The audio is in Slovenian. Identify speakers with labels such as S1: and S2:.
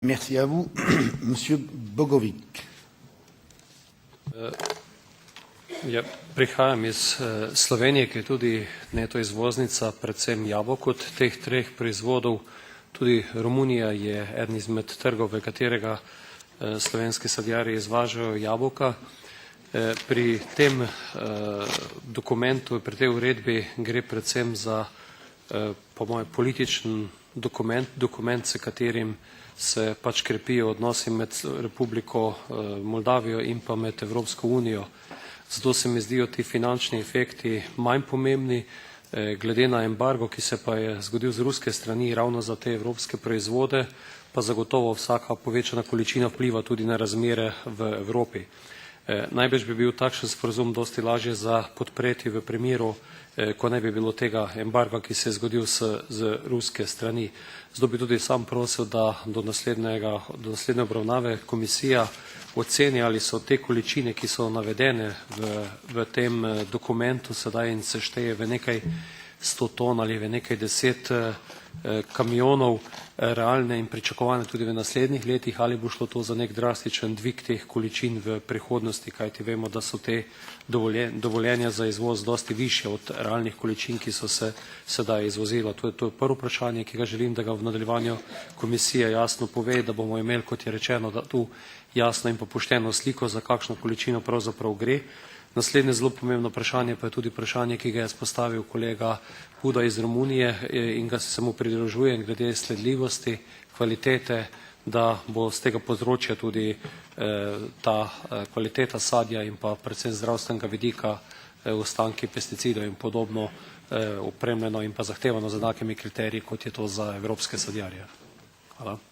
S1: Merci à vous. Monsieur Bogovic.
S2: Ja, prihajam iz Slovenije, ki je tudi neto izvoznica, predvsem jabolk od teh treh proizvodov. Tudi Romunija je eden izmed trgov, v katerega slovenski sadjarji izvažajo jabolka. Pri tem dokumentu, pri tej uredbi gre predvsem za, po mojem, političen dokument, s katerim se pač krepijo odnosi med Republiko Moldavijo in pa med Evropsko unijo. Zato se mi zdijo ti finančni efekti manj pomembni, glede na embargo, ki se pa je zgodil z ruske strani ravno za te evropske proizvode, pa zagotovo vsaka povečana količina vpliva tudi na razmere v Evropi. Najbrž bi bil takšen sporazum dosti lažje za podpreti v primeru, ko ne bi bilo tega embarga, ki se je zgodil z ruske strani. Zato bi tudi sam prosil, da do naslednje obravnave komisija oceni, ali so te količine, ki so navedene v tem dokumentu sedaj in se šteje v nekaj 100 ton ali v nekaj 10 kamionov, realne in pričakovane tudi v naslednjih letih, ali bo šlo to za nek drastičen dvig teh količin v prihodnosti, kajti vemo, da so te dovoljenja za izvoz dosti više od realnih količin, ki so se sedaj izvozila. To je prvo vprašanje, ki ga želim, da ga v nadaljevanju komisija jasno pove, da bomo imeli, kot je rečeno, da tu jasno in pošteno sliko, za kakšno količino pravzaprav gre. Naslednje zelo pomembno vprašanje pa je tudi vprašanje, ki ga je spostavil kolega Huda iz Romunije in ga se mu pridružujem glede sledljivosti, kvalitete, da bo z tega področja tudi ta kvaliteta sadja in pa predvsem zdravstvenega vidika, ostanki pesticidov in podobno opremljeno in pa zahtevano z enakimi kriteriji, kot je to za evropske sadjarje. Hvala.